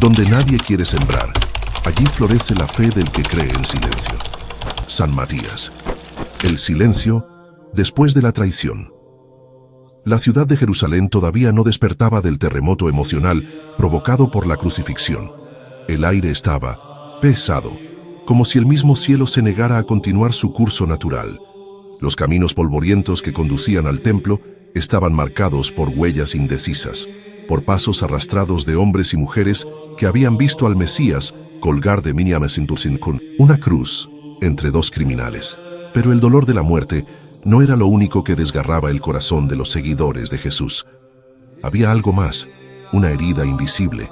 Donde nadie quiere sembrar, allí florece la fe del que cree en silencio. San Matías. El silencio después de la traición. La ciudad de Jerusalén todavía no despertaba del terremoto emocional provocado por la crucifixión. El aire estaba pesado, como si el mismo cielo se negara a continuar su curso natural. Los caminos polvorientos que conducían al templo estaban marcados por huellas indecisas, por pasos arrastrados de hombres y mujeres que habían visto al Mesías colgar de con una cruz entre dos criminales. Pero el dolor de la muerte no era lo único que desgarraba el corazón de los seguidores de Jesús. Había algo más, una herida invisible,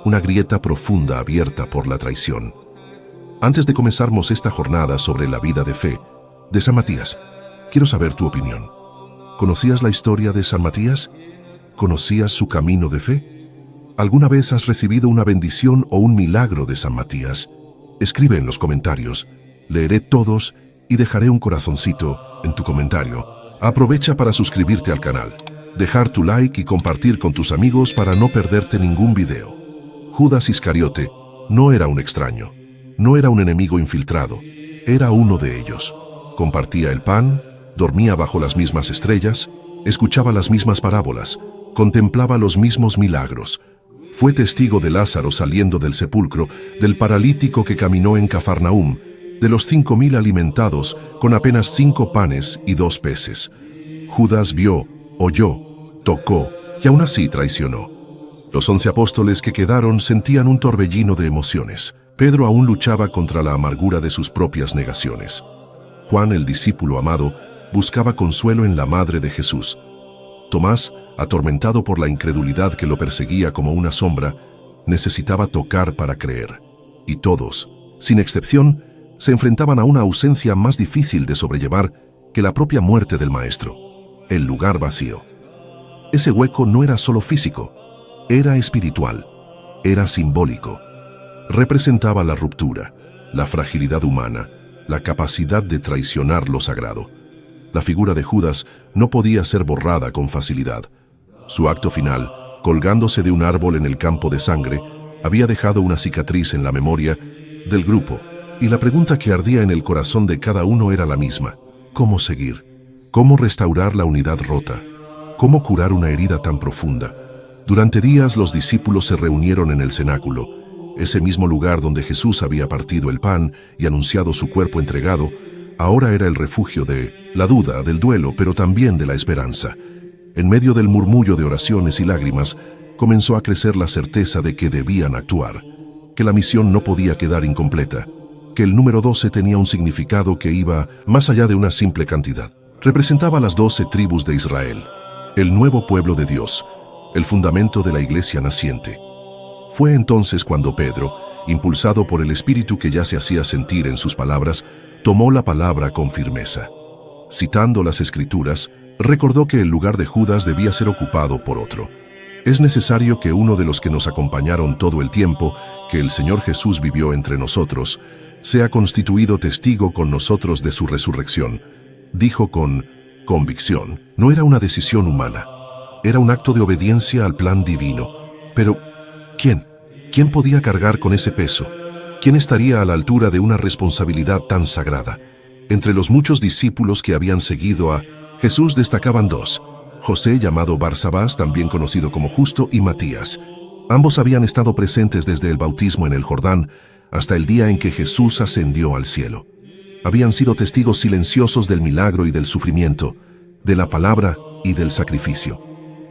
una grieta profunda abierta por la traición. Antes de comenzarmos esta jornada sobre la vida de fe de San Matías, quiero saber tu opinión. ¿Conocías la historia de San Matías? ¿Conocías su camino de fe? ¿Alguna vez has recibido una bendición o un milagro de San Matías? Escribe en los comentarios. Leeré todos y dejaré un corazoncito en tu comentario. Aprovecha para suscribirte al canal, dejar tu like y compartir con tus amigos para no perderte ningún video. Judas Iscariote no era un extraño, no era un enemigo infiltrado, era uno de ellos. Compartía el pan, dormía bajo las mismas estrellas, escuchaba las mismas parábolas, contemplaba los mismos milagros. Fue testigo de Lázaro saliendo del sepulcro, del paralítico que caminó en Cafarnaúm, de los 5.000 alimentados con apenas 5 panes y 2 peces. Judas vio, oyó, tocó y aún así traicionó. Los 11 apóstoles que quedaron sentían un torbellino de emociones. Pedro aún luchaba contra la amargura de sus propias negaciones. Juan, el discípulo amado, buscaba consuelo en la madre de Jesús. Tomás, atormentado por la incredulidad que lo perseguía como una sombra, necesitaba tocar para creer. Y todos, sin excepción, se enfrentaban a una ausencia más difícil de sobrellevar que la propia muerte del Maestro, el lugar vacío. Ese hueco no era solo físico, era espiritual, era simbólico. Representaba la ruptura, la fragilidad humana, la capacidad de traicionar lo sagrado. La figura de Judas no podía ser borrada con facilidad. Su acto final, colgándose de un árbol en el campo de sangre, había dejado una cicatriz en la memoria del grupo. Y la pregunta que ardía en el corazón de cada uno era la misma. ¿Cómo seguir? ¿Cómo restaurar la unidad rota? ¿Cómo curar una herida tan profunda? Durante días los discípulos se reunieron en el cenáculo, ese mismo lugar donde Jesús había partido el pan y anunciado su cuerpo entregado. Ahora era el refugio de la duda, del duelo, pero también de la esperanza. En medio del murmullo de oraciones y lágrimas, comenzó a crecer la certeza de que debían actuar, que la misión no podía quedar incompleta, que el número 12 tenía un significado que iba más allá de una simple cantidad. Representaba las 12 tribus de Israel, el nuevo pueblo de Dios, el fundamento de la iglesia naciente. Fue entonces cuando Pedro, impulsado por el espíritu que ya se hacía sentir en sus palabras, tomó la palabra con firmeza. Citando las Escrituras, recordó que el lugar de Judas debía ser ocupado por otro. Es necesario que uno de los que nos acompañaron todo el tiempo que el Señor Jesús vivió entre nosotros, sea constituido testigo con nosotros de su resurrección, dijo con convicción. No era una decisión humana, era un acto de obediencia al plan divino. Pero, ¿quién? ¿Quién podía cargar con ese peso? ¿Quién estaría a la altura de una responsabilidad tan sagrada? Entre los muchos discípulos que habían seguido a Jesús destacaban 2, José, llamado Barsabás, también conocido como Justo, y Matías. Ambos habían estado presentes desde el bautismo en el Jordán hasta el día en que Jesús ascendió al cielo. Habían sido testigos silenciosos del milagro y del sufrimiento, de la palabra y del sacrificio.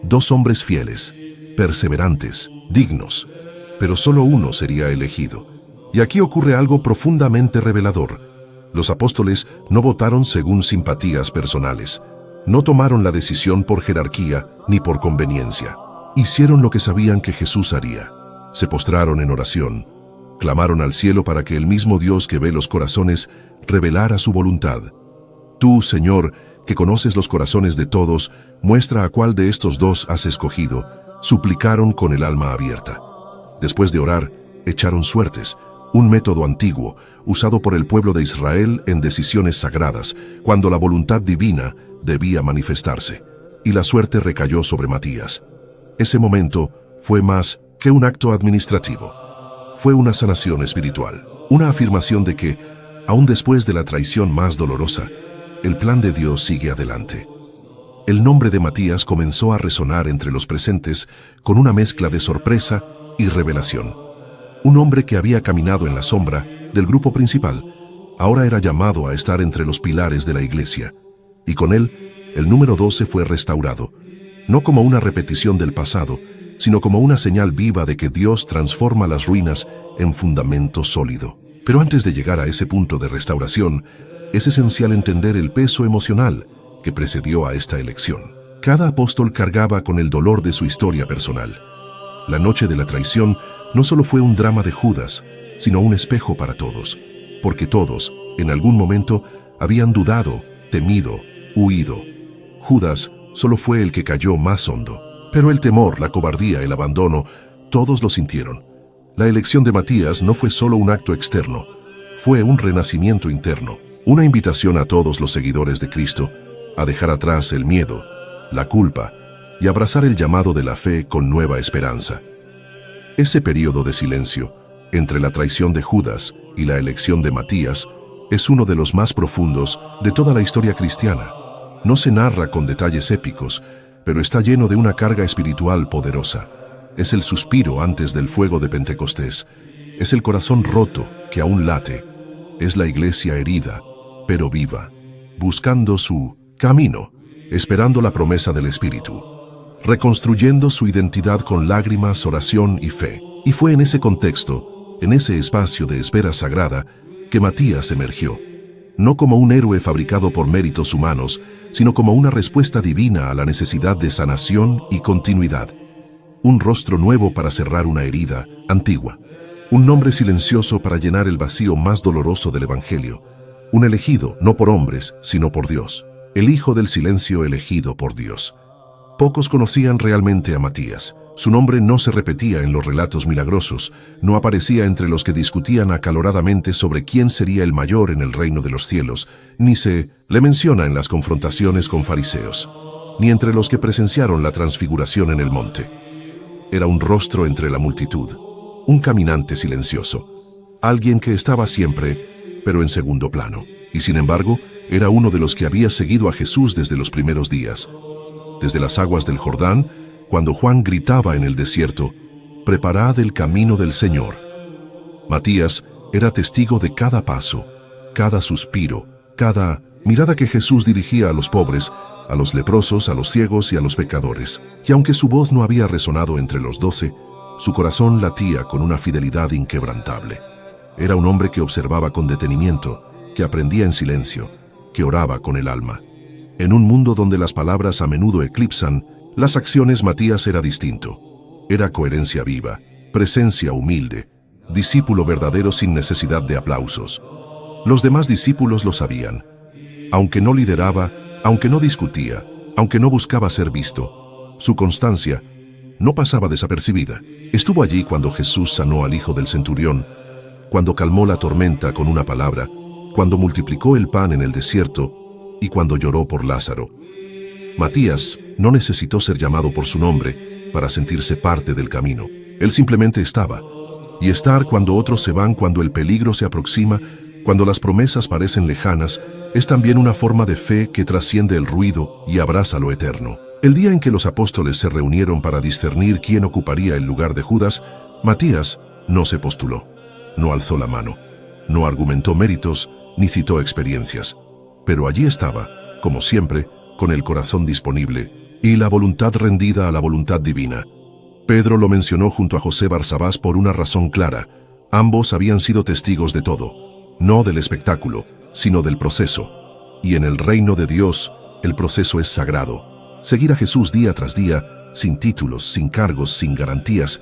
2 hombres fieles, perseverantes, dignos, pero solo uno sería elegido. Y aquí ocurre algo profundamente revelador. Los apóstoles no votaron según simpatías personales, no tomaron la decisión por jerarquía ni por conveniencia. Hicieron lo que sabían que Jesús haría. Se postraron en oración, clamaron al cielo para que el mismo Dios que ve los corazones revelara su voluntad. Tú, Señor, que conoces los corazones de todos, muestra a cuál de estos 2 has escogido, suplicaron con el alma abierta. Después de orar, echaron suertes, un método antiguo, usado por el pueblo de Israel en decisiones sagradas, cuando la voluntad divina debía manifestarse, y la suerte recayó sobre Matías. Ese momento fue más que un acto administrativo. fue una sanación espiritual, una afirmación de que, aún después de la traición más dolorosa, el plan de Dios sigue adelante. El nombre de Matías comenzó a resonar entre los presentes con una mezcla de sorpresa y revelación. Un hombre que había caminado en la sombra del grupo principal, ahora era llamado a estar entre los pilares de la iglesia, y con él, el número 12 fue restaurado, no como una repetición del pasado, sino como una señal viva de que Dios transforma las ruinas en fundamento sólido. Pero antes de llegar a ese punto de restauración, es esencial entender el peso emocional que precedió a esta elección. Cada apóstol cargaba con el dolor de su historia personal. La noche de la traición no solo fue un drama de Judas, sino un espejo para todos, porque todos, en algún momento, habían dudado, temido, huido. Judas solo fue el que cayó más hondo, pero el temor, la cobardía, el abandono, todos lo sintieron. La elección de Matías no fue solo un acto externo, fue un renacimiento interno, una invitación a todos los seguidores de Cristo a dejar atrás el miedo, la culpa y abrazar el llamado de la fe con nueva esperanza. Ese período de silencio, entre la traición de Judas y la elección de Matías, es uno de los más profundos de toda la historia cristiana. No se narra con detalles épicos, pero está lleno de una carga espiritual poderosa. Es el suspiro antes del fuego de Pentecostés. Es el corazón roto que aún late. Es la iglesia herida, pero viva, buscando su camino, esperando la promesa del Espíritu, reconstruyendo su identidad con lágrimas, oración y fe. Y fue en ese contexto, en ese espacio de espera sagrada, que Matías emergió, no como un héroe fabricado por méritos humanos, sino como una respuesta divina a la necesidad de sanación y continuidad. Un rostro nuevo para cerrar una herida antigua. Un nombre silencioso para llenar el vacío más doloroso del Evangelio. Un elegido, no por hombres, sino por Dios. El hijo del silencio elegido por Dios. Pocos conocían realmente a Matías. Su nombre no se repetía en los relatos milagrosos, no aparecía entre los que discutían acaloradamente sobre quién sería el mayor en el reino de los cielos, ni se le menciona en las confrontaciones con fariseos, ni entre los que presenciaron la transfiguración en el monte. Era un rostro entre la multitud, un caminante silencioso, alguien que estaba siempre, pero en segundo plano, y sin embargo, era uno de los que había seguido a Jesús desde los primeros días. Desde las aguas del Jordán, cuando Juan gritaba en el desierto, «Preparad el camino del Señor». Matías era testigo de cada paso, cada suspiro, cada mirada que Jesús dirigía a los pobres, a los leprosos, a los ciegos y a los pecadores. Y aunque su voz no había resonado entre los 12, su corazón latía con una fidelidad inquebrantable. Era un hombre que observaba con detenimiento, que aprendía en silencio, que oraba con el alma. En un mundo donde las palabras a menudo eclipsan las acciones, Matías era distinto. Era coherencia viva, presencia humilde, discípulo verdadero sin necesidad de aplausos. Los demás discípulos lo sabían. Aunque no lideraba, aunque no discutía, aunque no buscaba ser visto, su constancia no pasaba desapercibida. Estuvo allí cuando Jesús sanó al hijo del centurión, cuando calmó la tormenta con una palabra, cuando multiplicó el pan en el desierto y cuando lloró por Lázaro. Matías no necesitó ser llamado por su nombre para sentirse parte del camino. Él simplemente estaba. Y estar cuando otros se van, cuando el peligro se aproxima, cuando las promesas parecen lejanas, es también una forma de fe que trasciende el ruido y abraza lo eterno. El día en que los apóstoles se reunieron para discernir quién ocuparía el lugar de Judas, Matías no se postuló, no alzó la mano, no argumentó méritos ni citó experiencias. Pero allí estaba, como siempre, con el corazón disponible y la voluntad rendida a la voluntad divina. Pedro lo mencionó junto a José Barsabás por una razón clara. Ambos habían sido testigos de todo, no del espectáculo, sino del proceso. Y en el reino de Dios, el proceso es sagrado. Seguir a Jesús día tras día, sin títulos, sin cargos, sin garantías,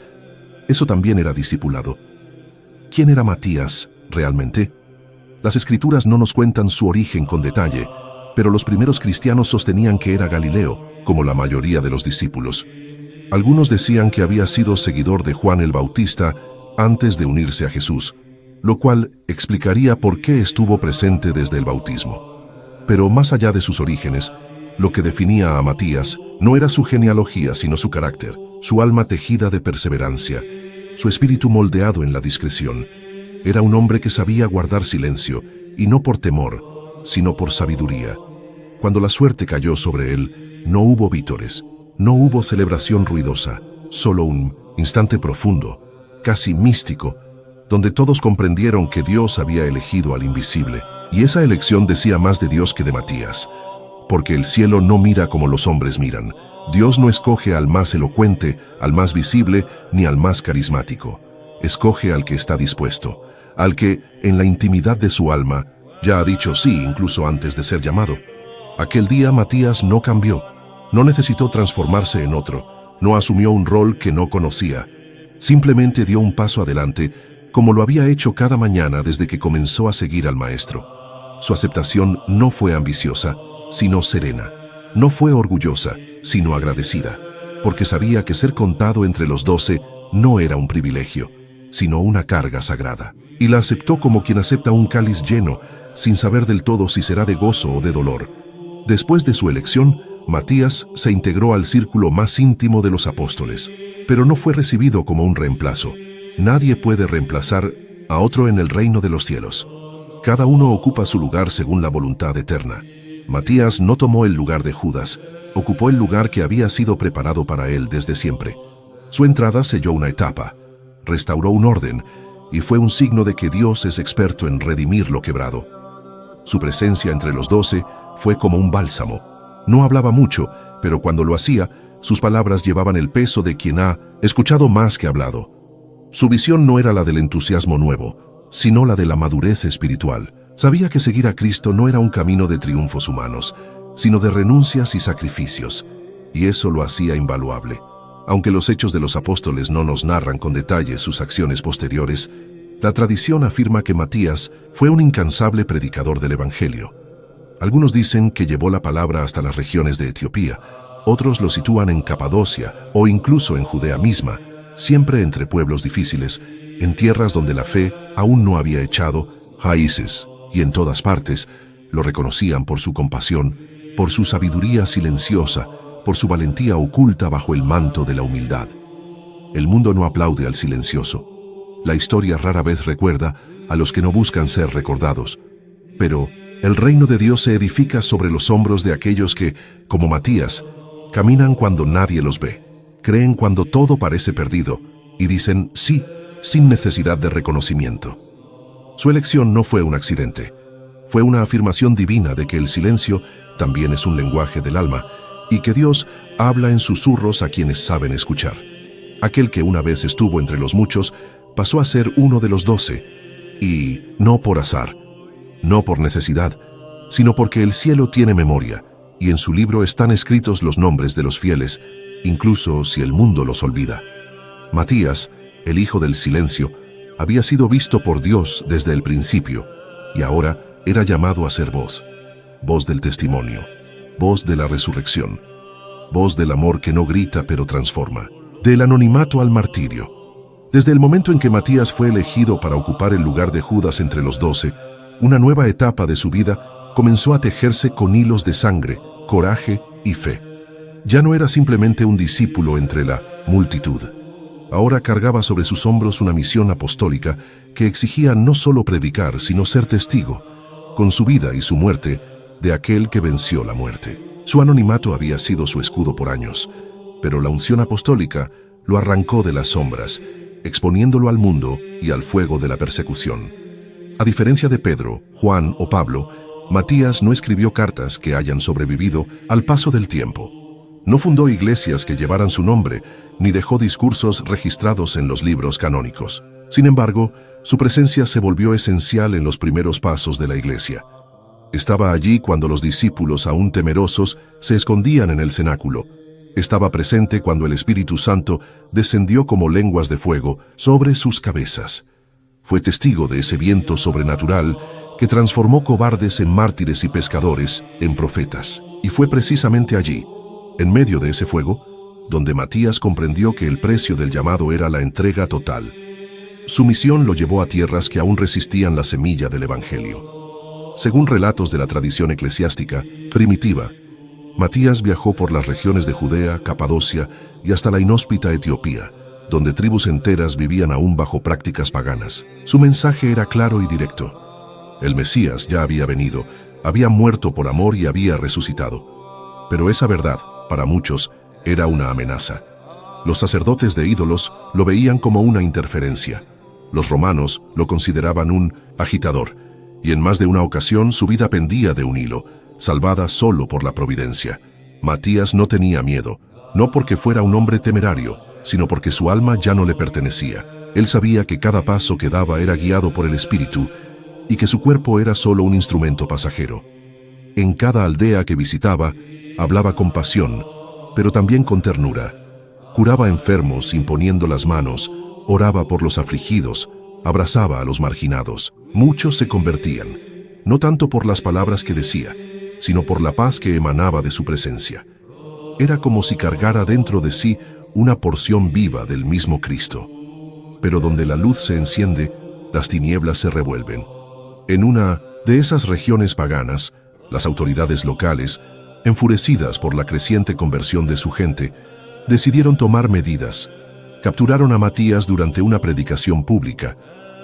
eso también era discipulado. ¿Quién era Matías realmente? Las Escrituras no nos cuentan su origen con detalle, pero los primeros cristianos sostenían que era galileo, como la mayoría de los discípulos. Algunos decían que había sido seguidor de Juan el Bautista antes de unirse a Jesús, lo cual explicaría por qué estuvo presente desde el bautismo. Pero más allá de sus orígenes, lo que definía a Matías no era su genealogía, sino su carácter, su alma tejida de perseverancia, su espíritu moldeado en la discreción. Era un hombre que sabía guardar silencio, y no por temor, sino por sabiduría. Cuando la suerte cayó sobre él, no hubo vítores, no hubo celebración ruidosa, solo un instante profundo, casi místico, donde todos comprendieron que Dios había elegido al invisible, y esa elección decía más de Dios que de Matías, porque el cielo no mira como los hombres miran. Dios no escoge al más elocuente, al más visible, ni al más carismático. Escoge al que está dispuesto, al que, en la intimidad de su alma, ya ha dicho sí incluso antes de ser llamado. Aquel día Matías no cambió, no necesitó transformarse en otro, no asumió un rol que no conocía. Simplemente dio un paso adelante, como lo había hecho cada mañana desde que comenzó a seguir al Maestro. Su aceptación no fue ambiciosa, sino serena. No fue orgullosa, sino agradecida, porque sabía que ser contado entre los 12 no era un privilegio, sino una carga sagrada. Y la aceptó como quien acepta un cáliz lleno, sin saber del todo si será de gozo o de dolor. Después de su elección, Matías se integró al círculo más íntimo de los apóstoles, pero no fue recibido como un reemplazo. Nadie puede reemplazar a otro en el reino de los cielos. Cada uno ocupa su lugar según la voluntad eterna. Matías no tomó el lugar de Judas, ocupó el lugar que había sido preparado para él desde siempre. Su entrada selló una etapa, restauró un orden, y fue un signo de que Dios es experto en redimir lo quebrado. Su presencia entre los 12 fue como un bálsamo. No hablaba mucho, pero cuando lo hacía, sus palabras llevaban el peso de quien ha escuchado más que hablado. Su visión no era la del entusiasmo nuevo, sino la de la madurez espiritual. Sabía que seguir a Cristo no era un camino de triunfos humanos, sino de renuncias y sacrificios, y eso lo hacía invaluable. Aunque los hechos de los apóstoles no nos narran con detalle sus acciones posteriores, la tradición afirma que Matías fue un incansable predicador del Evangelio. Algunos dicen que llevó la palabra hasta las regiones de Etiopía, otros lo sitúan en Capadocia o incluso en Judea misma, siempre entre pueblos difíciles, en tierras donde la fe aún no había echado raíces, y en todas partes lo reconocían por su compasión, por su sabiduría silenciosa, por su valentía oculta bajo el manto de la humildad. El mundo no aplaude al silencioso. La historia rara vez recuerda a los que no buscan ser recordados. Pero el reino de Dios se edifica sobre los hombros de aquellos que, como Matías, caminan cuando nadie los ve, creen cuando todo parece perdido y dicen sí, sin necesidad de reconocimiento. Su elección no fue un accidente. Fue una afirmación divina de que el silencio también es un lenguaje del alma y que Dios habla en susurros a quienes saben escuchar. Aquel que una vez estuvo entre los muchos pasó a ser uno de los 12, y no por azar, no por necesidad, sino porque el cielo tiene memoria, y en su libro están escritos los nombres de los fieles, incluso si el mundo los olvida. Matías, el hijo del silencio, había sido visto por Dios desde el principio, y ahora era llamado a ser voz, voz del testimonio, voz de la resurrección, voz del amor que no grita pero transforma, del anonimato al martirio. Desde el momento en que Matías fue elegido para ocupar el lugar de Judas entre los 12, una nueva etapa de su vida comenzó a tejerse con hilos de sangre, coraje y fe. Ya no era simplemente un discípulo entre la multitud. Ahora cargaba sobre sus hombros una misión apostólica que exigía no solo predicar, sino ser testigo, con su vida y su muerte, de aquel que venció la muerte. Su anonimato había sido su escudo por años, pero la unción apostólica lo arrancó de las sombras, exponiéndolo al mundo y al fuego de la persecución. A diferencia de Pedro, Juan o Pablo, Matías no escribió cartas que hayan sobrevivido al paso del tiempo. No fundó iglesias que llevaran su nombre, ni dejó discursos registrados en los libros canónicos. Sin embargo, su presencia se volvió esencial en los primeros pasos de la iglesia. Estaba allí cuando los discípulos, aún temerosos, se escondían en el cenáculo. Estaba presente cuando el Espíritu Santo descendió como lenguas de fuego sobre sus cabezas. Fue testigo de ese viento sobrenatural que transformó cobardes en mártires y pescadores en profetas. Y fue precisamente allí, en medio de ese fuego, donde Matías comprendió que el precio del llamado era la entrega total. Su misión lo llevó a tierras que aún resistían la semilla del Evangelio. Según relatos de la tradición eclesiástica primitiva, Matías viajó por las regiones de Judea, Capadocia y hasta la inhóspita Etiopía, donde tribus enteras vivían aún bajo prácticas paganas. Su mensaje era claro y directo. El Mesías ya había venido, había muerto por amor y había resucitado. Pero esa verdad, para muchos, era una amenaza. Los sacerdotes de ídolos lo veían como una interferencia. Los romanos lo consideraban un agitador, y en más de una ocasión su vida pendía de un hilo, salvada solo por la providencia. Matías no tenía miedo, no porque fuera un hombre temerario, sino porque su alma ya no le pertenecía. Él sabía que cada paso que daba era guiado por el Espíritu y que su cuerpo era solo un instrumento pasajero. En cada aldea que visitaba, hablaba con pasión, pero también con ternura. Curaba enfermos imponiendo las manos, oraba por los afligidos, abrazaba a los marginados. Muchos se convertían, no tanto por las palabras que decía, sino por la paz que emanaba de su presencia. Era como si cargara dentro de sí una porción viva del mismo Cristo. Pero donde la luz se enciende, las tinieblas se revuelven. En una de esas regiones paganas, las autoridades locales, enfurecidas por la creciente conversión de su gente, decidieron tomar medidas. Capturaron a Matías durante una predicación pública.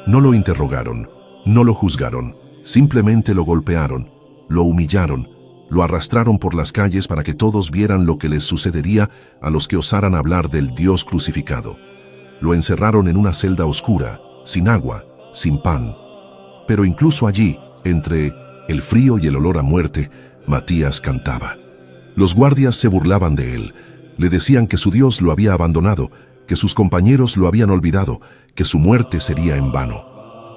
No lo interrogaron, no lo juzgaron, simplemente lo golpearon, lo humillaron, lo arrastraron por las calles para que todos vieran lo que les sucedería a los que osaran hablar del Dios crucificado. Lo encerraron en una celda oscura, sin agua, sin pan. Pero incluso allí, entre el frío y el olor a muerte, Matías cantaba. Los guardias se burlaban de él, le decían que su Dios lo había abandonado, que sus compañeros lo habían olvidado, que su muerte sería en vano.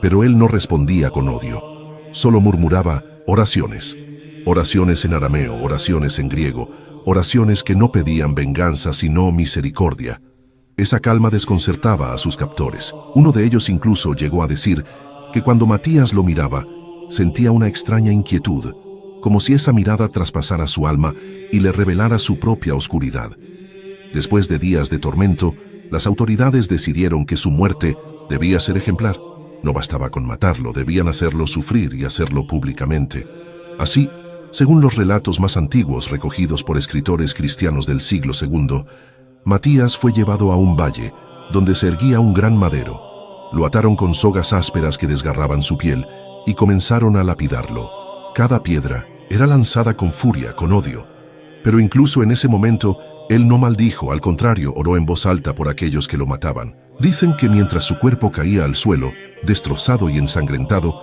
Pero él no respondía con odio, solo murmuraba oraciones. Oraciones en arameo, oraciones en griego, oraciones que no pedían venganza sino misericordia. Esa calma desconcertaba a sus captores. Uno de ellos incluso llegó a decir que cuando Matías lo miraba, sentía una extraña inquietud, como si esa mirada traspasara su alma y le revelara su propia oscuridad. Después de días de tormento, las autoridades decidieron que su muerte debía ser ejemplar. No bastaba con matarlo, debían hacerlo sufrir y hacerlo públicamente. Así, según los relatos más antiguos recogidos por escritores cristianos del siglo II, Matías fue llevado a un valle, donde se erguía un gran madero. Lo ataron con sogas ásperas que desgarraban su piel y comenzaron a lapidarlo. Cada piedra era lanzada con furia, con odio. Pero incluso en ese momento, él no maldijo, al contrario, oró en voz alta por aquellos que lo mataban. Dicen que mientras su cuerpo caía al suelo, destrozado y ensangrentado,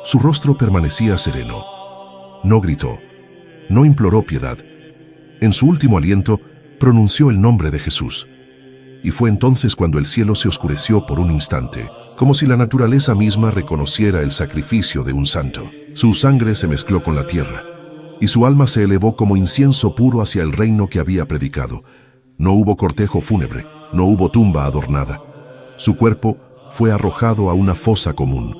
su rostro permanecía sereno. No gritó, no imploró piedad. En su último aliento, pronunció el nombre de Jesús. Y fue entonces cuando el cielo se oscureció por un instante, como si la naturaleza misma reconociera el sacrificio de un santo. Su sangre se mezcló con la tierra, y su alma se elevó como incienso puro hacia el reino que había predicado. No hubo cortejo fúnebre, no hubo tumba adornada. Su cuerpo fue arrojado a una fosa común.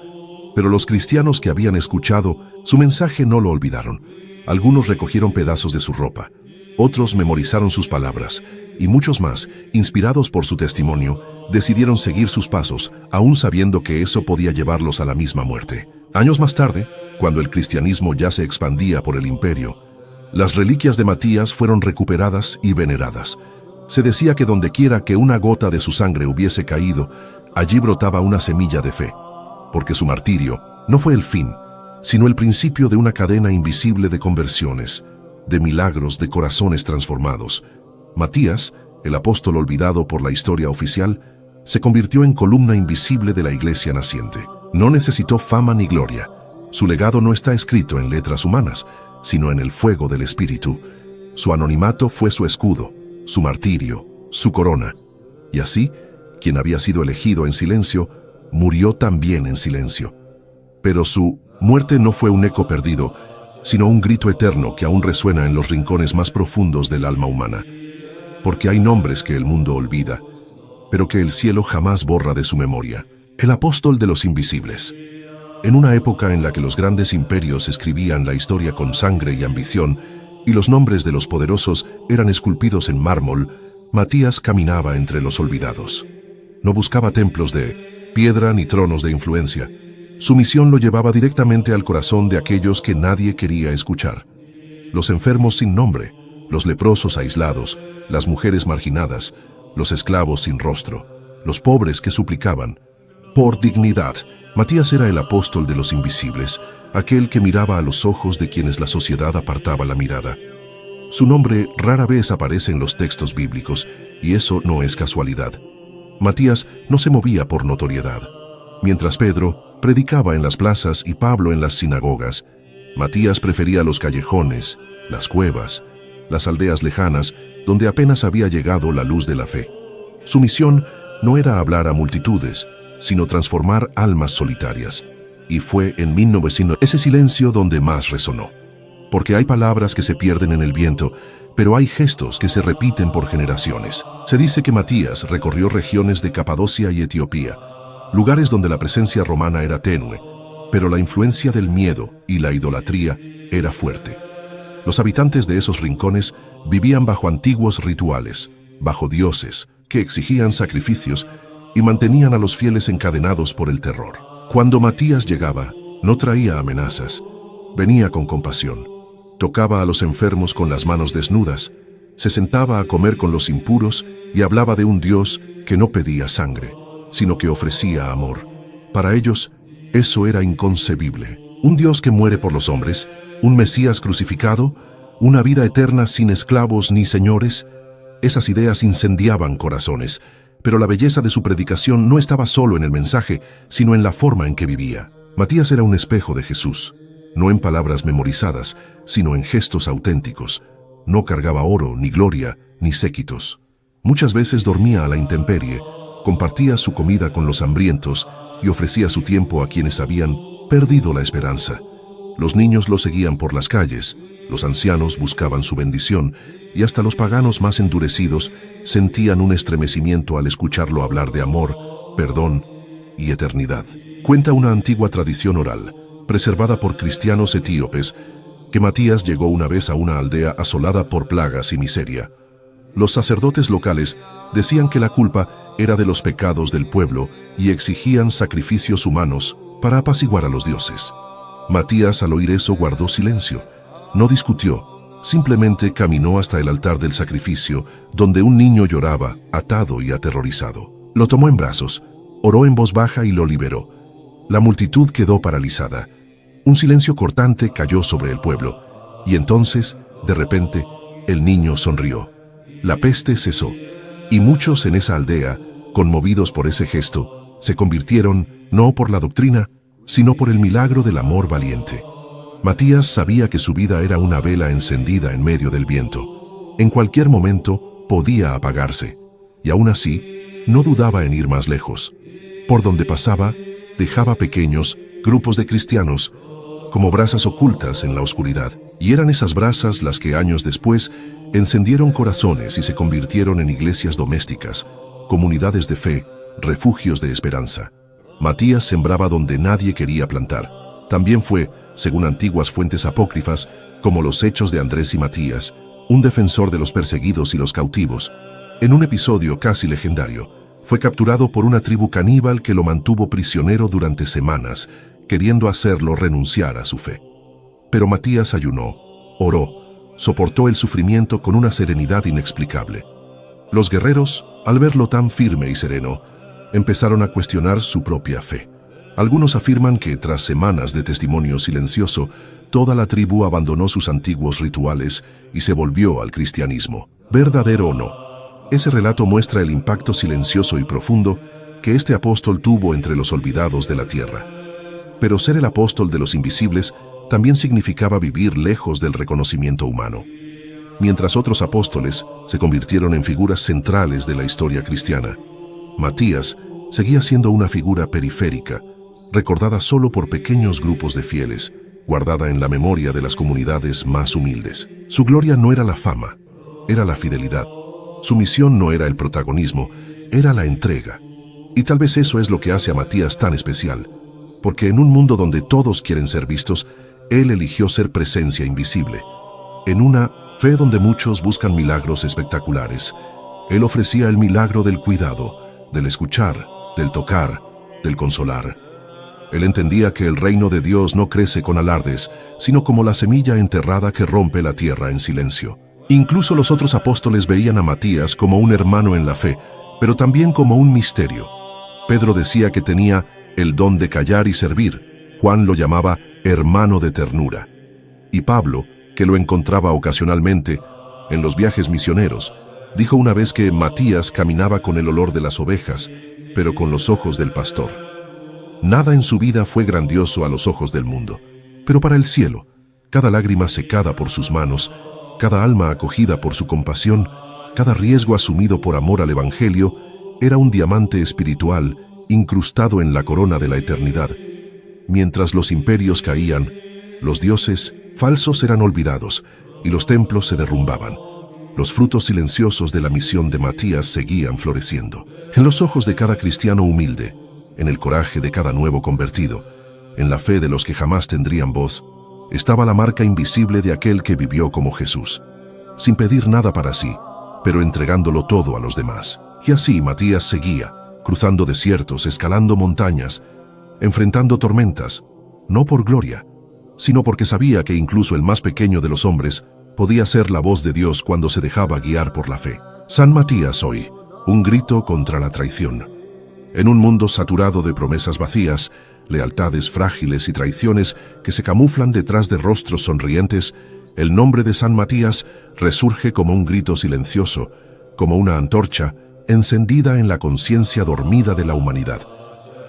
Pero los cristianos que habían escuchado su mensaje no lo olvidaron. Algunos recogieron pedazos de su ropa, otros memorizaron sus palabras, y muchos más, inspirados por su testimonio, decidieron seguir sus pasos, aún sabiendo que eso podía llevarlos a la misma muerte. Años más tarde, cuando el cristianismo ya se expandía por el imperio, las reliquias de Matías fueron recuperadas y veneradas. Se decía que dondequiera que una gota de su sangre hubiese caído, allí brotaba una semilla de fe, porque su martirio no fue el fin, sino el principio de una cadena invisible de conversiones, de milagros, de corazones transformados. Matías, el apóstol olvidado por la historia oficial, se convirtió en columna invisible de la iglesia naciente. No necesitó fama ni gloria. Su legado no está escrito en letras humanas, sino en el fuego del Espíritu. Su anonimato fue su escudo, su martirio, su corona. Y así, quien había sido elegido en silencio, murió también en silencio. Pero su muerte no fue un eco perdido, sino un grito eterno que aún resuena en los rincones más profundos del alma humana. Porque hay nombres que el mundo olvida, pero que el cielo jamás borra de su memoria. El apóstol de los invisibles. En una época en la que los grandes imperios escribían la historia con sangre y ambición, y los nombres de los poderosos eran esculpidos en mármol, Matías caminaba entre los olvidados. No buscaba templos de piedra ni tronos de influencia. Su misión lo llevaba directamente al corazón de aquellos que nadie quería escuchar. Los enfermos sin nombre, los leprosos aislados, las mujeres marginadas, los esclavos sin rostro. los pobres que suplicaban. Por dignidad, Matías era el apóstol de los invisibles, aquel que miraba a los ojos de quienes la sociedad apartaba la mirada. Su nombre rara vez aparece en los textos bíblicos, y eso no es casualidad. Matías no se movía por notoriedad. Mientras Pedro predicaba en las plazas y Pablo en las sinagogas, Matías prefería los callejones, las cuevas, las aldeas lejanas, donde apenas había llegado la luz de la fe. Su misión no era hablar a multitudes, sino transformar almas solitarias. Y fue en 1900 ese silencio donde más resonó. Porque hay palabras que se pierden en el viento, pero hay gestos que se repiten por generaciones. Se dice que Matías recorrió regiones de Capadocia y Etiopía, lugares donde la presencia romana era tenue, pero la influencia del miedo y la idolatría era fuerte. Los habitantes de esos rincones vivían bajo antiguos rituales, bajo dioses que exigían sacrificios y mantenían a los fieles encadenados por el terror. Cuando Matías llegaba, no traía amenazas, venía con compasión. Tocaba a los enfermos con las manos desnudas, se sentaba a comer con los impuros y hablaba de un Dios que no pedía sangre, sino que ofrecía amor. Para ellos, eso era inconcebible. Un Dios que muere por los hombres, un Mesías crucificado, una vida eterna sin esclavos ni señores. Esas ideas incendiaban corazones, pero la belleza de su predicación no estaba solo en el mensaje, sino en la forma en que vivía. Matías era un espejo de Jesús, no en palabras memorizadas, sino en gestos auténticos. No cargaba oro, ni gloria, ni séquitos. Muchas veces dormía a la intemperie, compartía su comida con los hambrientos y ofrecía su tiempo a quienes habían perdido la esperanza. Los niños lo seguían por las calles, los ancianos buscaban su bendición y hasta los paganos más endurecidos sentían un estremecimiento al escucharlo hablar de amor, perdón y eternidad. Cuenta una antigua tradición oral, preservada por cristianos etíopes, que Matías llegó una vez a una aldea asolada por plagas y miseria. Los sacerdotes locales decían que la culpa era de los pecados del pueblo y exigían sacrificios humanos para apaciguar a los dioses. Matías, al oír eso, guardó silencio. No discutió, simplemente caminó hasta el altar del sacrificio, donde un niño lloraba, atado y aterrorizado. Lo tomó en brazos, oró en voz baja y lo liberó. La multitud quedó paralizada. Un silencio cortante cayó sobre el pueblo, y entonces, de repente, el niño sonrió. La peste cesó, y muchos en esa aldea, conmovidos por ese gesto, se convirtieron no por la doctrina, sino por el milagro del amor valiente. Matías sabía que su vida era una vela encendida en medio del viento. En cualquier momento podía apagarse, y aún así no dudaba en ir más lejos. Por donde pasaba, dejaba pequeños grupos de cristianos como brasas ocultas en la oscuridad, y eran esas brasas las que años después encendieron corazones y se convirtieron en iglesias domésticas, comunidades de fe, refugios de esperanza. Matías sembraba donde nadie quería plantar. También fue, según antiguas fuentes apócrifas, como los Hechos de Andrés y Matías, un defensor de los perseguidos y los cautivos. En un episodio casi legendario, fue capturado por una tribu caníbal que lo mantuvo prisionero durante semanas, queriendo hacerlo renunciar a su fe. Pero Matías ayunó, oró, soportó el sufrimiento con una serenidad inexplicable. Los guerreros, al verlo tan firme y sereno, empezaron a cuestionar su propia fe. Algunos afirman que tras semanas de testimonio silencioso, toda la tribu abandonó sus antiguos rituales y se volvió al cristianismo. ¿Verdadero o no? Ese relato muestra el impacto silencioso y profundo que este apóstol tuvo entre los olvidados de la tierra. Pero ser el apóstol de los invisibles también significaba vivir lejos del reconocimiento humano. Mientras otros apóstoles se convirtieron en figuras centrales de la historia cristiana, Matías seguía siendo una figura periférica, recordada solo por pequeños grupos de fieles, guardada en la memoria de las comunidades más humildes. Su gloria no era la fama, era la fidelidad. Su misión no era el protagonismo, era la entrega. Y tal vez eso es lo que hace a Matías tan especial, porque en un mundo donde todos quieren ser vistos, él eligió ser presencia invisible. En una fe donde muchos buscan milagros espectaculares, él ofrecía el milagro del cuidado, del escuchar, del tocar, del consolar. Él entendía que el reino de Dios no crece con alardes, sino como la semilla enterrada que rompe la tierra en silencio. Incluso los otros apóstoles veían a Matías como un hermano en la fe, pero también como un misterio. Pedro decía que tenía el don de callar y servir. Juan lo llamaba hermano de ternura. Y Pablo, que lo encontraba ocasionalmente en los viajes misioneros, dijo una vez que Matías caminaba con el olor de las ovejas, pero con los ojos del pastor. Nada en su vida fue grandioso a los ojos del mundo, pero para el cielo, cada lágrima secada por sus manos, cada alma acogida por su compasión, cada riesgo asumido por amor al Evangelio, era un diamante espiritual incrustado en la corona de la eternidad. Mientras los imperios caían, los dioses falsos eran olvidados y los templos se derrumbaban. Los frutos silenciosos de la misión de Matías seguían floreciendo. En los ojos de cada cristiano humilde, en el coraje de cada nuevo convertido, en la fe de los que jamás tendrían voz, estaba la marca invisible de aquel que vivió como Jesús, sin pedir nada para sí, pero entregándolo todo a los demás. Y así Matías seguía, cruzando desiertos, escalando montañas, enfrentando tormentas, no por gloria, sino porque sabía que incluso el más pequeño de los hombres podía ser la voz de Dios cuando se dejaba guiar por la fe. San Matías hoy, un grito contra la traición. En un mundo saturado de promesas vacías, lealtades frágiles y traiciones que se camuflan detrás de rostros sonrientes, el nombre de San Matías resurge como un grito silencioso, como una antorcha encendida en la conciencia dormida de la humanidad.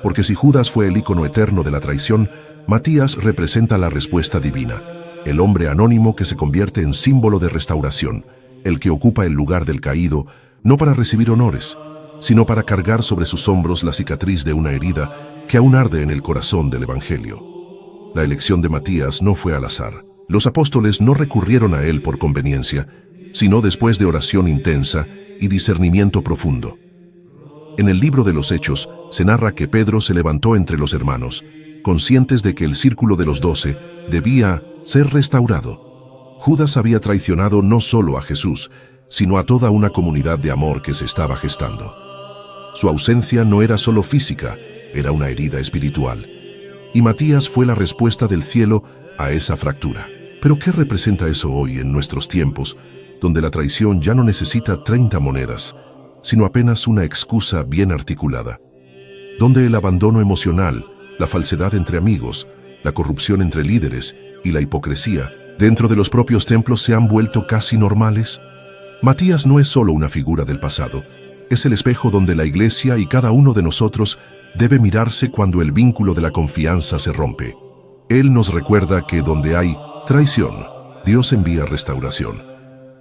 Porque si Judas fue el ícono eterno de la traición, Matías representa la respuesta divina, el hombre anónimo que se convierte en símbolo de restauración, el que ocupa el lugar del caído, no para recibir honores, sino para cargar sobre sus hombros la cicatriz de una herida que aún arde en el corazón del Evangelio. La elección de Matías no fue al azar. Los apóstoles no recurrieron a él por conveniencia, sino después de oración intensa y discernimiento profundo. En el libro de los Hechos se narra que Pedro se levantó entre los hermanos, conscientes de que el círculo de los 12 debía ser restaurado. Judas había traicionado no solo a Jesús, sino a toda una comunidad de amor que se estaba gestando. Su ausencia no era solo física, era una herida espiritual. Y Matías fue la respuesta del cielo a esa fractura. Pero ¿qué representa eso hoy en nuestros tiempos, donde la traición ya no necesita 30 monedas, sino apenas una excusa bien articulada? Donde el abandono emocional, la falsedad entre amigos, la corrupción entre líderes y la hipocresía dentro de los propios templos se han vuelto casi normales. Matías no es solo una figura del pasado, es el espejo donde la Iglesia y cada uno de nosotros debe mirarse cuando el vínculo de la confianza se rompe. Él nos recuerda que donde hay traición, Dios envía restauración.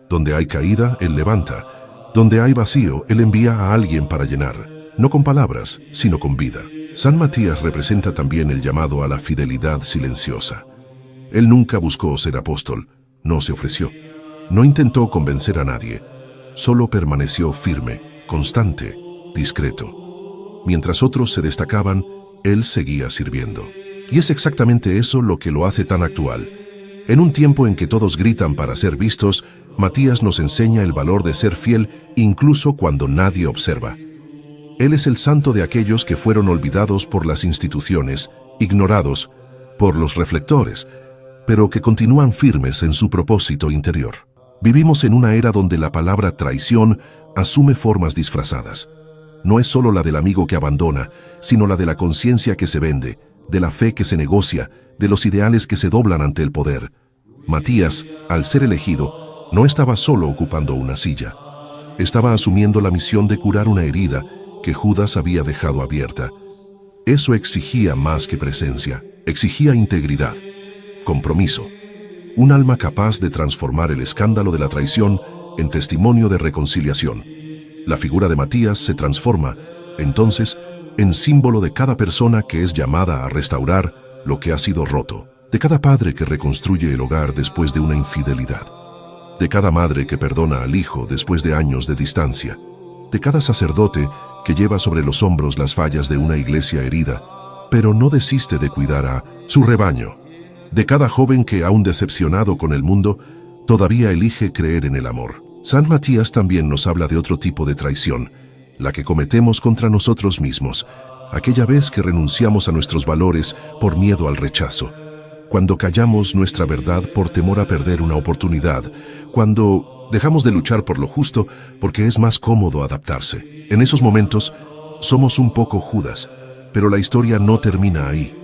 Donde hay caída, Él levanta. Donde hay vacío, Él envía a alguien para llenar, no con palabras, sino con vida. San Matías representa también el llamado a la fidelidad silenciosa. Él nunca buscó ser apóstol, no se ofreció, no intentó convencer a nadie, solo permaneció firme, constante, discreto. Mientras otros se destacaban, él seguía sirviendo. Y es exactamente eso lo que lo hace tan actual. En un tiempo en que todos gritan para ser vistos, Matías nos enseña el valor de ser fiel incluso cuando nadie observa. Él es el santo de aquellos que fueron olvidados por las instituciones, ignorados por los reflectores, pero que continúan firmes en su propósito interior. Vivimos en una era donde la palabra traición asume formas disfrazadas. No es solo la del amigo que abandona, sino la de la conciencia que se vende, de la fe que se negocia, de los ideales que se doblan ante el poder. Matías, al ser elegido, no estaba solo ocupando una silla. Estaba asumiendo la misión de curar una herida que Judas había dejado abierta. Eso exigía más que presencia, exigía integridad, compromiso. Un alma capaz de transformar el escándalo de la traición en testimonio de reconciliación. La figura de Matías se transforma, entonces, en símbolo de cada persona que es llamada a restaurar lo que ha sido roto, de cada padre que reconstruye el hogar después de una infidelidad, de cada madre que perdona al hijo después de años de distancia, de cada sacerdote que lleva sobre los hombros las fallas de una iglesia herida, pero no desiste de cuidar a su rebaño, de cada joven que, aún decepcionado con el mundo, todavía elige creer en el amor. San Matías también nos habla de otro tipo de traición, la que cometemos contra nosotros mismos, aquella vez que renunciamos a nuestros valores por miedo al rechazo, cuando callamos nuestra verdad por temor a perder una oportunidad, cuando Dejamos de luchar por lo justo porque es más cómodo adaptarse. En esos momentos, somos un poco Judas, pero la historia no termina ahí.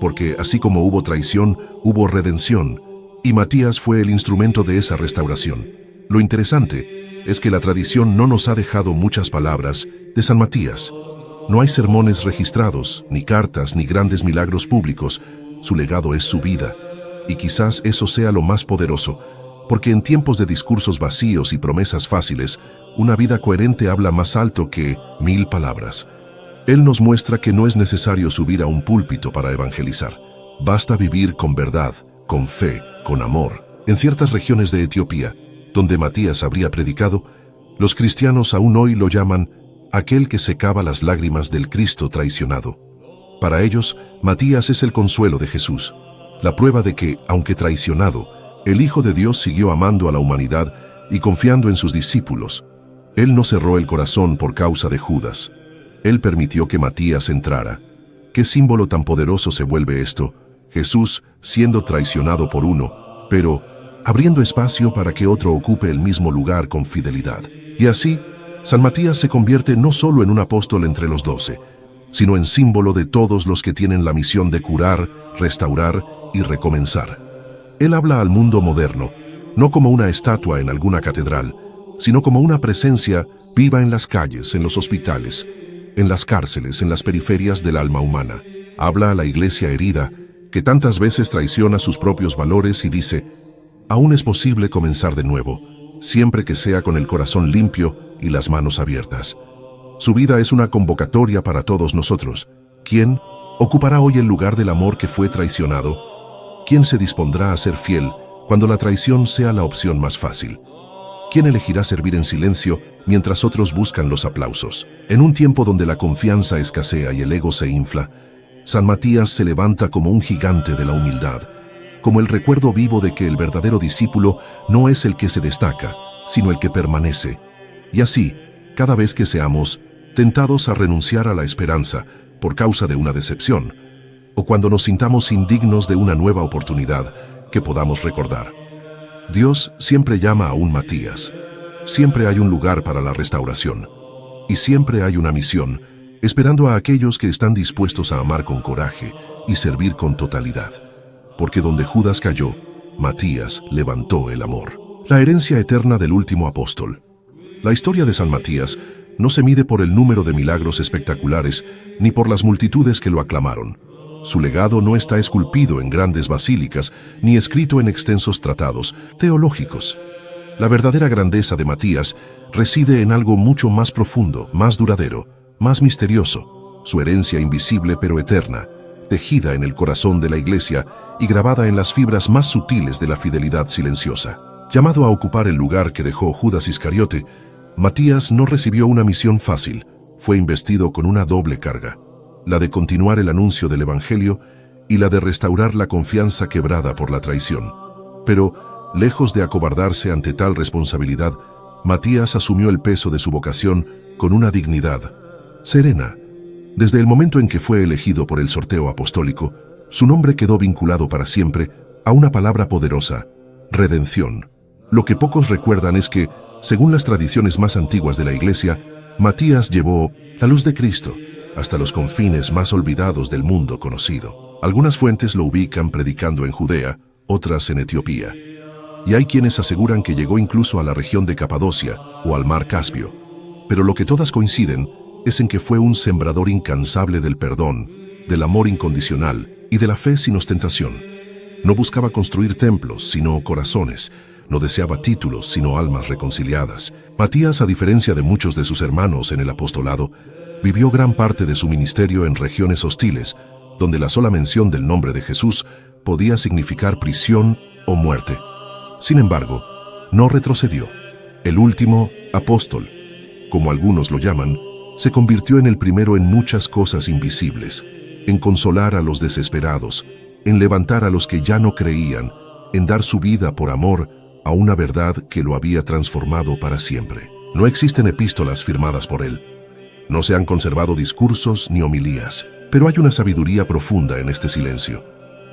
Porque así como hubo traición, hubo redención, y Matías fue el instrumento de esa restauración. Lo interesante es que la tradición no nos ha dejado muchas palabras de San Matías. No hay sermones registrados, ni cartas, ni grandes milagros públicos. Su legado es su vida, y quizás eso sea lo más poderoso, porque en tiempos de discursos vacíos y promesas fáciles, una vida coherente habla más alto que 1000 palabras. Él nos muestra que no es necesario subir a un púlpito para evangelizar. Basta vivir con verdad, con fe, con amor. En ciertas regiones de Etiopía, donde Matías habría predicado, los cristianos aún hoy lo llaman aquel que secaba las lágrimas del Cristo traicionado. Para ellos, Matías es el consuelo de Jesús, la prueba de que, aunque traicionado, el Hijo de Dios siguió amando a la humanidad y confiando en sus discípulos. Él no cerró el corazón por causa de Judas. Él permitió que Matías entrara. ¿Qué símbolo tan poderoso se vuelve esto? Jesús siendo traicionado por uno, pero abriendo espacio para que otro ocupe el mismo lugar con fidelidad. Y así, San Matías se convierte no solo en un apóstol entre los 12, sino en símbolo de todos los que tienen la misión de curar, restaurar y recomenzar. Él habla al mundo moderno, no como una estatua en alguna catedral, sino como una presencia viva en las calles, en los hospitales, en las cárceles, en las periferias del alma humana. Habla a la iglesia herida, que tantas veces traiciona sus propios valores y dice, aún es posible comenzar de nuevo, siempre que sea con el corazón limpio y las manos abiertas. Su vida es una convocatoria para todos nosotros. ¿Quién ocupará hoy el lugar del amor que fue traicionado? ¿Quién se dispondrá a ser fiel cuando la traición sea la opción más fácil? ¿Quién elegirá servir en silencio mientras otros buscan los aplausos? En un tiempo donde la confianza escasea y el ego se infla, San Matías se levanta como un gigante de la humildad, como el recuerdo vivo de que el verdadero discípulo no es el que se destaca, sino el que permanece. Y así, cada vez que seamos tentados a renunciar a la esperanza por causa de una decepción, o cuando nos sintamos indignos de una nueva oportunidad, que podamos recordar: Dios siempre llama a un Matías. Siempre hay un lugar para la restauración. Y siempre hay una misión, esperando a aquellos que están dispuestos a amar con coraje y servir con totalidad. Porque donde Judas cayó, Matías levantó el amor. La herencia eterna del último apóstol. La historia de San Matías no se mide por el número de milagros espectaculares ni por las multitudes que lo aclamaron. Su legado no está esculpido en grandes basílicas ni escrito en extensos tratados teológicos. La verdadera grandeza de Matías reside en algo mucho más profundo, más duradero, más misterioso, su herencia invisible pero eterna, tejida en el corazón de la Iglesia y grabada en las fibras más sutiles de la fidelidad silenciosa. Llamado a ocupar el lugar que dejó Judas Iscariote, Matías no recibió una misión fácil, fue investido con una doble carga: la de continuar el anuncio del Evangelio y la de restaurar la confianza quebrada por la traición. Pero, lejos de acobardarse ante tal responsabilidad, Matías asumió el peso de su vocación con una dignidad serena. Desde el momento en que fue elegido por el sorteo apostólico, su nombre quedó vinculado para siempre a una palabra poderosa: redención. Lo que pocos recuerdan es que, según las tradiciones más antiguas de la Iglesia, Matías llevó la luz de Cristo hasta los confines más olvidados del mundo conocido. Algunas fuentes lo ubican predicando en Judea, otras en Etiopía. Y hay quienes aseguran que llegó incluso a la región de Capadocia o al mar Caspio. Pero lo que todas coinciden es en que fue un sembrador incansable del perdón, del amor incondicional y de la fe sin ostentación. No buscaba construir templos, sino corazones. No deseaba títulos, sino almas reconciliadas. Matías, a diferencia de muchos de sus hermanos en el apostolado, vivió gran parte de su ministerio en regiones hostiles, donde la sola mención del nombre de Jesús podía significar prisión o muerte. Sin embargo, no retrocedió. El último apóstol, como algunos lo llaman, se convirtió en el primero en muchas cosas invisibles: en consolar a los desesperados, en levantar a los que ya no creían, en dar su vida por amor a una verdad que lo había transformado para siempre. No existen epístolas firmadas por él. No se han conservado discursos ni homilías, pero hay una sabiduría profunda en este silencio.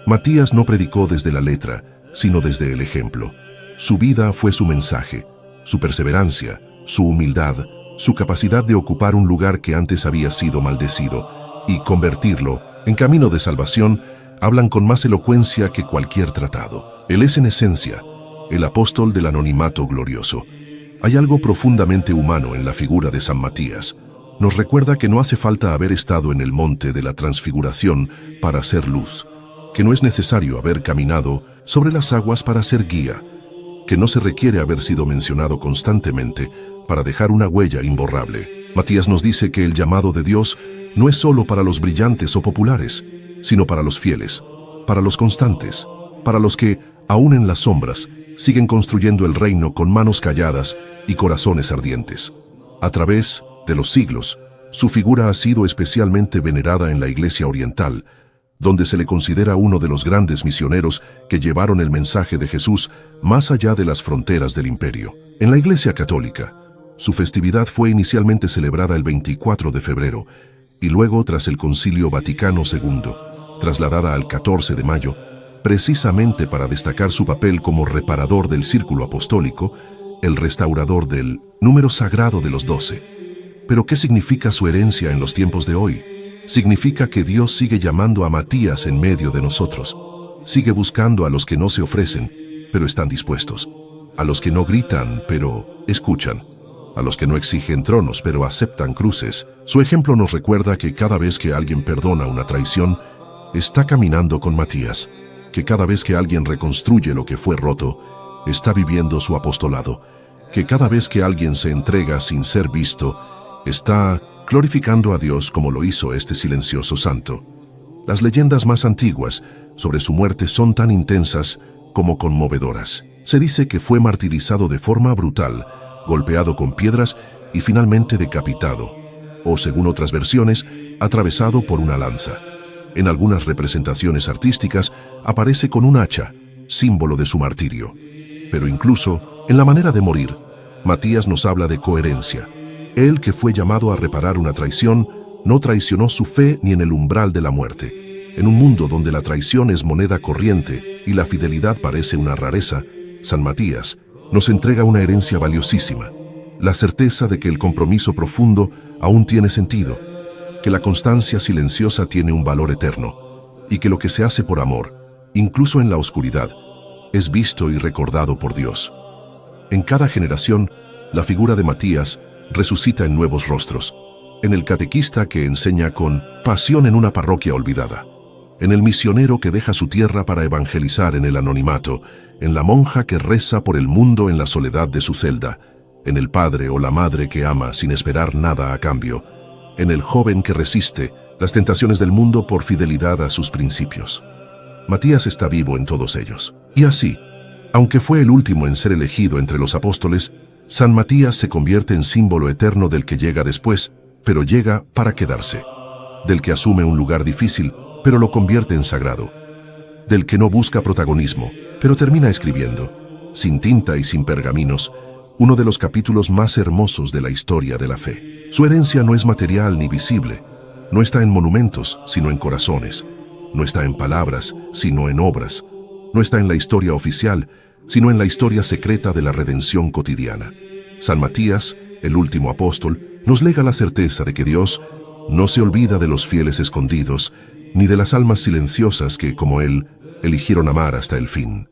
Matías no predicó desde la letra, sino desde el ejemplo. Su vida fue su mensaje, su perseverancia, su humildad, su capacidad de ocupar un lugar que antes había sido maldecido y convertirlo en camino de salvación, hablan con más elocuencia que cualquier tratado. Él es en esencia el apóstol del anonimato glorioso. Hay algo profundamente humano en la figura de San Matías. Nos recuerda que no hace falta haber estado en el monte de la transfiguración para ser luz, que no es necesario haber caminado sobre las aguas para ser guía, que no se requiere haber sido mencionado constantemente para dejar una huella imborrable. Matías nos dice que el llamado de Dios no es solo para los brillantes o populares, sino para los fieles, para los constantes, para los que, aún en las sombras, siguen construyendo el reino con manos calladas y corazones ardientes. A través de los siglos, su figura ha sido especialmente venerada en la Iglesia Oriental, donde se le considera uno de los grandes misioneros que llevaron el mensaje de Jesús más allá de las fronteras del imperio. En la Iglesia Católica, su festividad fue inicialmente celebrada el 24 de febrero y luego, tras el Concilio Vaticano II, trasladada al 14 de mayo, precisamente para destacar su papel como reparador del círculo apostólico, el restaurador del número sagrado de los 12. Pero ¿qué significa su herencia en los tiempos de hoy? Significa que Dios sigue llamando a Matías en medio de nosotros. Sigue buscando a los que no se ofrecen, pero están dispuestos. A los que no gritan, pero escuchan. A los que no exigen tronos, pero aceptan cruces. Su ejemplo nos recuerda que cada vez que alguien perdona una traición, está caminando con Matías. Que cada vez que alguien reconstruye lo que fue roto, está viviendo su apostolado. Que cada vez que alguien se entrega sin ser visto, está glorificando a Dios como lo hizo este silencioso santo. Las leyendas más antiguas sobre su muerte son tan intensas como conmovedoras. Se dice que fue martirizado de forma brutal, golpeado con piedras y finalmente decapitado, o según otras versiones, atravesado por una lanza. En algunas representaciones artísticas aparece con un hacha, símbolo de su martirio. Pero incluso en la manera de morir, Matías nos habla de coherencia. Él, que fue llamado a reparar una traición, no traicionó su fe ni en el umbral de la muerte. En un mundo donde la traición es moneda corriente y la fidelidad parece una rareza, San Matías nos entrega una herencia valiosísima, la certeza de que el compromiso profundo aún tiene sentido, que la constancia silenciosa tiene un valor eterno y que lo que se hace por amor, incluso en la oscuridad, es visto y recordado por Dios. En cada generación, la figura de Matías resucita en nuevos rostros, en el catequista que enseña con pasión en una parroquia olvidada, en el misionero que deja su tierra para evangelizar en el anonimato, en la monja que reza por el mundo en la soledad de su celda, en el padre o la madre que ama sin esperar nada a cambio, en el joven que resiste las tentaciones del mundo por fidelidad a sus principios. Matías está vivo en todos ellos. Y así, aunque fue el último en ser elegido entre los apóstoles, San Matías se convierte en símbolo eterno del que llega después, pero llega para quedarse. Del que asume un lugar difícil, pero lo convierte en sagrado. Del que no busca protagonismo, pero termina escribiendo, sin tinta y sin pergaminos, uno de los capítulos más hermosos de la historia de la fe. Su herencia no es material ni visible, no está en monumentos, sino en corazones, no está en palabras, sino en obras, no está en la historia oficial, sino en la historia secreta de la redención cotidiana. San Matías, el último apóstol, nos lega la certeza de que Dios no se olvida de los fieles escondidos, ni de las almas silenciosas que, como Él, eligieron amar hasta el fin.